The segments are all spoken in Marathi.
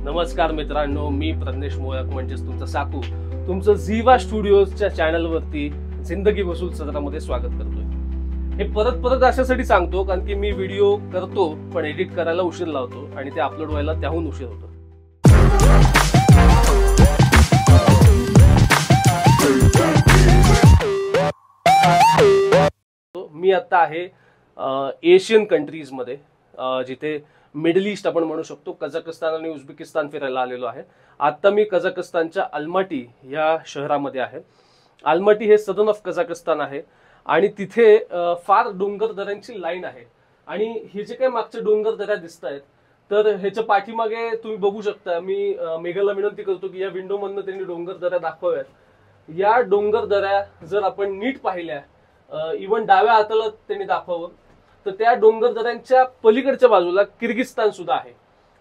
नमस्कार मित्रांनो, मी प्रज्ञेश मोळक म्हणजेच तुमचा साकू तुमचं झीवा स्टुडिओजच्या चॅनलवरती जिंदगी वसूल सत्रामध्ये स्वागत करतोय। हे परत परत अशासाठी सांगतो कारण की मी व्हिडिओ करतो पण एडिट करायला उशीर लावतो आणि ते अपलोड व्हायला त्याहून उशीर होतो। मी आता आहे एशियन कंट्रीज मध्ये, जिथे मिडल ईस्ट आपण म्हणू शकतो, कझाकस्तान आणि उझबेकिस्तान फिरायला आलेलो आहे। आता मी कझाकस्तानच्या अल्माटी या शहरामध्ये आहे। अल्माटी हे सदर्न ऑफ कझाकस्तान आहे आणि तिथे फार डोंगर दऱ्यांची लाईन आहे आणि हे जे काही मागचे डोंगर दऱ्या दिसत आहेत तर ह्याच्या पाठीमागे तुम्ही बघू शकता। मी मेघाला विनंती करतो की या विंडो मधनं त्यांनी डोंगर दऱ्या दाखवाव्यात। या डोंगर दऱ्या जर आपण नीट पाहिल्या, इव्हन डाव्या हाताला त्यांनी दाखवावं, तर त्या डोंगर दऱ्यांच्या पलीकडच्या बाजूला किर्गिस्तान सुद्धा आहे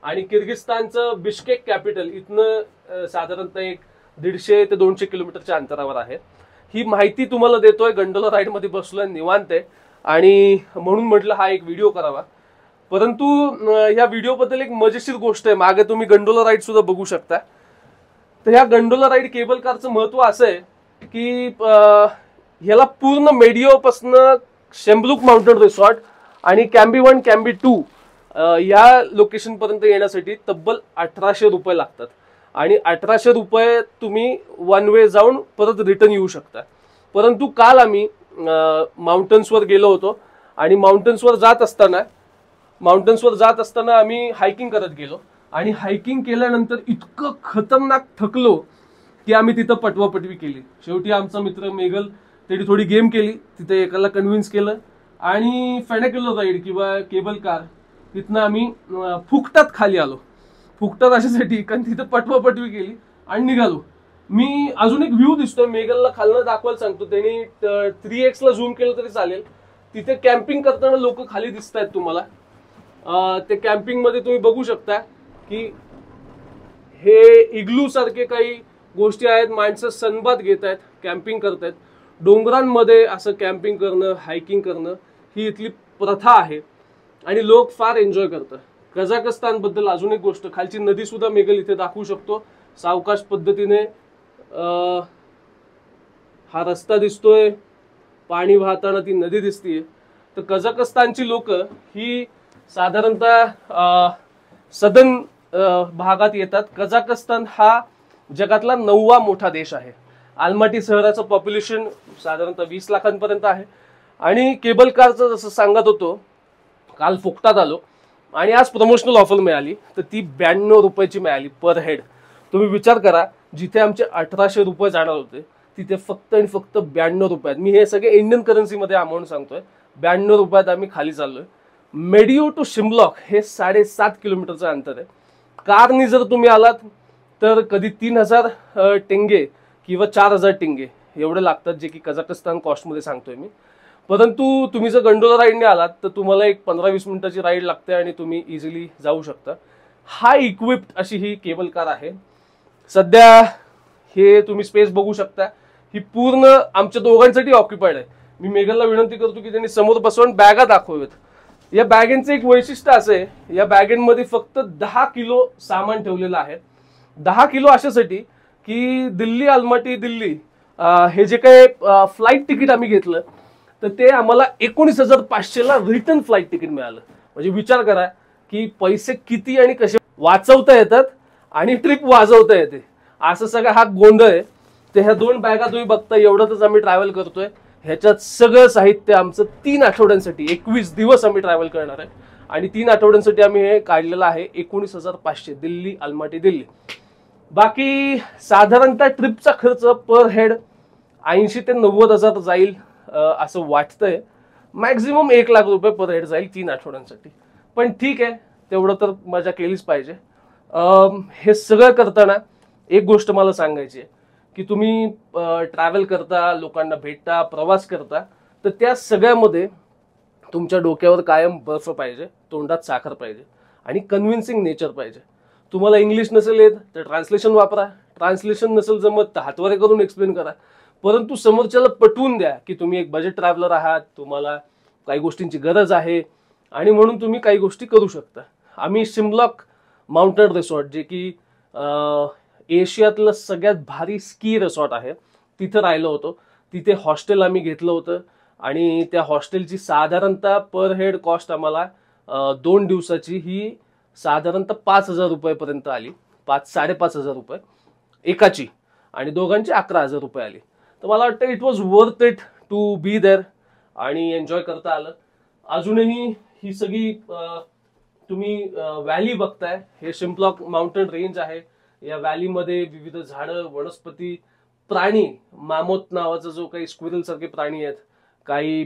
आणि किर्गिस्तानचं बिश्केक कॅपिटल इथनं साधारणतः एक 150 ते 200 किलोमीटरच्या अंतरावर आहे। ही माहिती तुम्हाला देतोय, गंडोला राईड मध्ये बसलोय, निवांत आहे आणि म्हणून म्हटलं हा एक व्हिडिओ करावा। परंतु या व्हिडिओ बद्दल एक मजेशीर गोष्ट आहे, मागे तुम्ही गंडोला राईड सुद्धा बघू शकता। तर ह्या गंडोला राईड केबल कारचं महत्व असं आहे की ह्याला पूर्ण मेडिओ पासून शेम्ब्लुक माउंटेन रिसॉर्ट आणि कॅम्बी 1 कॅम्बी 2 या लोकेशन पर्यंत येण्यासाठी तब्बल 1800 रुपये लागतात आणि 1800 रुपये तुम्ही वन वे जाऊन परत रिटर्न येऊ शकता। परंतु काल आम्ही माउंटन्सवर गेलो होतो आणि माउंटन्सवर जात असताना आम्ही हायकिंग करत गेलो आणि हायकिंग केल्यानंतर इतकं खतरनाक थकलो की आम्ही तिथं पटवापटवी केली। शेवटी आमचा मित्र मेघल त्याने थोडी गेम केली, तिथे एकाला कन्व्हिन्स केलं आणि फेनेक्युलर राईड किंवा केबल कार तिथनं आम्ही फुकटात खाली आलो। फुकटात अशासाठी कारण तिथं पटवापटवी केली आणि निघालो। मी अजून एक व्ह्यू दिसतोय, मेघलला खालनं दाखवायला सांगतो, त्यांनी 3x ला झूम केलं तरी चालेल। तिथे कॅम्पिंग करताना लोक खाली दिसत आहेत तुम्हाला। ते कॅम्पिंग मध्ये तुम्ही बघू शकता की हे इग्लू सारखे काही गोष्टी आहेत, माणसं सनबाथ घेत आहेत, कॅम्पिंग करतायत। डोंगरांमध्ये असं कॅम्पिंग करणं, हायकिंग करणं ही इथली प्रथा आहे आणि लोक फार एन्जॉय करतात। कझाकस्तान बद्दल अजून एक गोष्ट, खालची नदी सुद्धा मेघल इथे दाखवू शकतो सावकाश पद्धतीने। हा रस्ता दिसतोय, पाणी वाहताना ती नदी दिसतीये। तर कझाकस्तानची लोक ही साधारणतः सदन भागात येतात। कझाकस्तान हा जगातला 9वा मोठा देश आहे। अल्माटी शहराचं पॉप्युलेशन साधारणतः 20 लाखांपर्यंत आहे आणि केबल कारचं जसं सांगत होतो, काल फुकटात आलो आणि आज प्रमोशनल ऑफर मिळाली, तर ती 92 रुपयाची मिळाली पर हेड। तुम्ही विचार करा, जिथे आमचे 1800 रुपये जाणार होते तिथे फक्त आणि फक्त 92 रुपयात, मी हे सगळे इंडियन करन्सीमध्ये अमाऊंट सांगतोय, 92 रुपयात आम्ही खाली चाललोय। मेडिओ टू शिमलॉक हे 7.5 किलोमीटरचं अंतर आहे। कारनी जर तुम्ही आलात तर कधी 3000 टेंगे किंवा 4000 टेंगे एवढे लागतात, जे की कझाकस्तान कॉस्टमध्ये सांगतोय मी। परंतु तुम्ही जर गंडोला राईडने आलात तर तुम्हाला एक 15-20 मिनिटाची राईड लागते आणि तुम्ही इझिली जाऊ शकता। हा इक्विप्ड अशी ही केबल कार आहे। सध्या हे तुम्ही स्पेस बघू शकता, ही पूर्ण आमच्या दोघांसाठी ऑक्युपाईड आहे। मी मेघलला विनंती करतो की त्यांनी समोर बसवून बॅगा दाखवावेत। या बॅगेंचं एक वैशिष्ट्य असं आहे, या बॅगेंमध्ये फक्त 10 किलो सामान ठेवलेलं आहे। 10 किलो अशासाठी की दिल्ली अल्माटी दिल्ली हे जे काही फ्लाईट तिकीट आम्ही घेतलं तर ते आम्हाला 19,500 ला रिटर्न फ्लाईट तिकीट मिळालं। म्हणजे विचार करा की पैसे किती आणि कसे वाचवता येतात आणि ट्रिप वाजवता येते, असं सगळं हा गोंधळ आहे। तर ह्या 2 बॅगा तुम्ही बघता, एवढंच आम्ही ट्रॅव्हल करतोय। ह्याच्यात सगळं साहित्य आमचं 3 आठवड्यांसाठी, 21 दिवस आम्ही ट्रॅव्हल करणार आहे आणि 3 आठवड्यांसाठी आम्ही हे काढलेलं आहे 19,500 दिल्ली अल्माटी दिल्ली। बाकी साधारणतः ट्रिपचा खर्च पर हेड 80 ते 90 हजार जाईल असं वाटतंय। मॅक्झिमम 1 लाख रुपये पर हेड जाईल 3 आठवड्यांसाठी, पण ठीक आहे, तेवढं तर मजा केलीच पाहिजे। हे सगळं करताना एक गोष्ट मला सांगायची आहे की तुम्ही ट्रॅव्हल करता, लोकांना भेटता, प्रवास करता, तर त्या सगळ्यामध्ये तुमच्या डोक्यावर कायम बर्फ पाहिजे, तोंडात साखर पाहिजे आणि कन्व्हिन्सिंग नेचर पाहिजे। तुम्हाला इंग्लिश नसेल येत तर ट्रान्सलेशन वापरा, ट्रान्सलेशन नसेल जमत तर हातवारे करून एक्सप्लेन करा, परंतु समोरच्याला पटवून द्या की तुम्ही एक बजेट ट्रॅव्हलर आहात, तुम्हाला काही गोष्टींची गरज आहे आणि म्हणून तुम्ही काही गोष्टी करू शकता। आम्ही शिमलॉक माउंटेन रिसॉर्ट, जे की एशियातलं सगळ्यात भारी स्की रिसॉर्ट आहे, तिथं राहिलो होतो. तिथे हॉस्टेल आम्ही घेतलं होतं आणि त्या हॉस्टेलची साधारणतः पर हेड कॉस्ट आम्हाला 2 दिवसाची ही साधारणतः 5,000 रुपयेपर्यंत आली. 5,000-5,500 रुपये एकाची, आणि दोघांची 11,000 रुपये आली. तर मला वाटतं it was worth it to be there आणि एन्जॉय करता आलं. अजूनही ही सगळी तुम्ही व्हॅली बघताय, हे शिंपलॉक माउंटेन रेंज आहे. या व्हॅलीमध्ये विविध झाडं, वनस्पती, प्राणी, मामोथ नावाचा जो काही स्क्विरल सारखे प्राणी आहेत, काही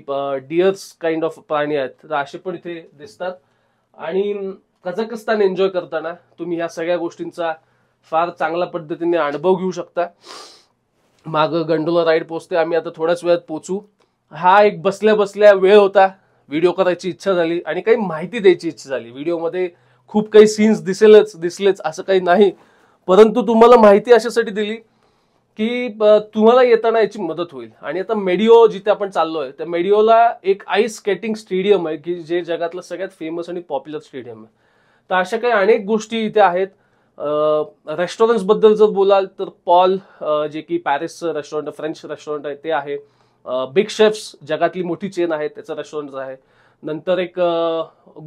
डिअर्स काइंड ऑफ प्राणी आहेत, तर असे पण इथे दिसतात. आणि कझाकस्तान एन्जॉय करताना तुम्ही ह्या सगळ्या गोष्टींचा फार चांगल्या पद्धतीने अनुभव घेऊ शकता. मागं गंडोला राईड पोचते, आम्ही आता थोड्याच वेळात पोचू. हा एक बसल्या बसल्या वेळ होता, व्हिडिओ करायची इच्छा झाली आणि काही माहिती द्यायची इच्छा झाली. व्हिडिओमध्ये खूप काही सीन्स दिसलेच असं काही नाही, परंतु तुम्हाला माहिती अशासाठी दिली की तुम्हाला येताना याची मदत होईल. आणि आता मेडिओ जिथे आपण चाललोय, त्या मेडिओला एक आईस स्केटिंग स्टेडियम आहे की जे जगातलं सगळ्यात फेमस आणि पॉप्युलर स्टेडियम आहे. तर अशा काही अनेक गोष्टी इथे आहेत. रेस्टॉरंट्स बद्दल जर बोलाल तर पॉल, जे की पॅरिसचं रेस्टॉरंट, फ्रेंच रेस्टॉरंट आहे ते आहे. बिग शेफ्स जगातली मोठी चेन आहे, त्याचं रेस्टॉरंट आहे. नंतर एक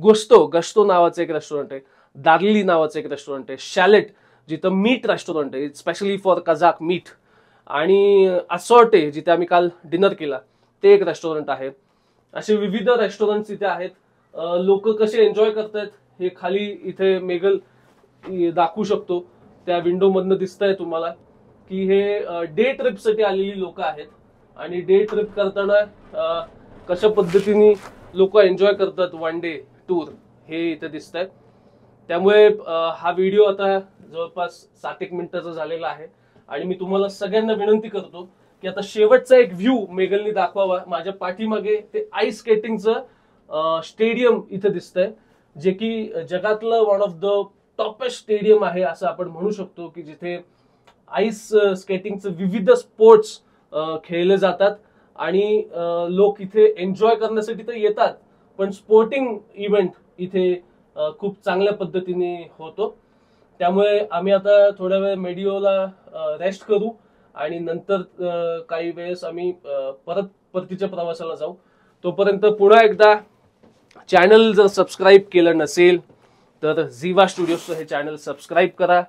गस्टो नावाचं एक रेस्टॉरंट आहे. दार्ली नावाचं एक रेस्टॉरंट आहे. शॅलेट जिथं मीट रेस्टॉरंट आहे, स्पेशली फॉर कझाक मीट. आणि असॉर्टे जिथे आम्ही काल डिनर केला, ते एक रेस्टॉरंट आहे. असे विविध रेस्टॉरंट्स इथे आहेत. लोक कसे एन्जॉय करतायत हे खाली इथे मेगल दाखवू शकतो. त्या विंडो मधनं दिसतंय तुम्हाला की हे डे ट्रिपसाठी आलेली लोक आहेत. आणि डे ट्रिप करताना कशा पद्धतीने लोक एन्जॉय करतात वन डे टूर, हे इथे दिसतंय. त्यामुळे हा व्हिडिओ आता जवळपास 7-1 मिनिटाचा झालेला आहे. आणि मी तुम्हाला सगळ्यांना विनंती करतो की आता शेवटचा एक व्ह्यू मेगलनी दाखवावा. माझ्या पाठीमागे ते आईस स्केटिंगचं स्टेडियम इथे दिसतंय, जे की जगातलं one of the toppest stadium आहे असं आपण म्हणू शकतो, की जिथे आईस स्केटिंगचं विविध स्पोर्ट्स खेळले जातात. आणि लोक इथे एन्जॉय करण्यासाठी तर येतात, पण स्पोर्टिंग इव्हेंट इथे खूप चांगल्या पद्धतीने होतो. त्यामुळे आम्ही आता थोड्या वेळ मेडिओला रेस्ट करू आणि नंतर काही वेळेस आम्ही परतीच्या प्रवासाला जाऊ. तोपर्यंत पुन्हा एकदा चॅनल जर सबस्क्राईब केलं नसेल तर झिवा स्टुडिओचं हे चॅनल सबस्क्राईब करा.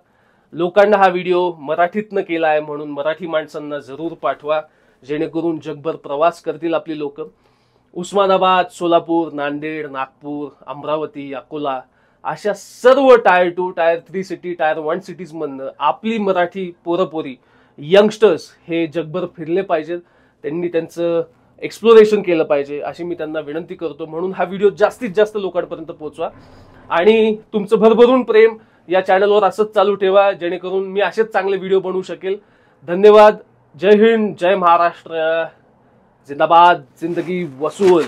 लोकांना हा व्हिडिओ मराठीतनं केला आहे म्हणून मराठी माणसांना जरूर पाठवा, जेणेकरून जगभर प्रवास करतील आपली लोक. उस्मानाबाद, सोलापूर, नांदेड, नागपूर, अमरावती, अकोला अशा सर्व tyre 2, tyre 3 city, tyre 1 cities मधनं आपली मराठी पोरपोरी, यंगस्टर्स हे जगभर फिरले पाहिजेत. त्यांनी त्यांचं एक्सप्लोरेशन केलं पाहिजे अशी मी त्यांना विनंती करतो. म्हणून हा व्हिडिओ जास्तीत जास्त लोकांपर्यंत पोहोचवा आणि तुमचं भरभरून प्रेम या चॅनलवर असंच चालू ठेवा, जेणेकरून मी असेच चांगले व्हिडिओ बनवू शकेल. धन्यवाद. जय हिंद, जय महाराष्ट्र, जिंदाबाद, जिंदगी वसूल.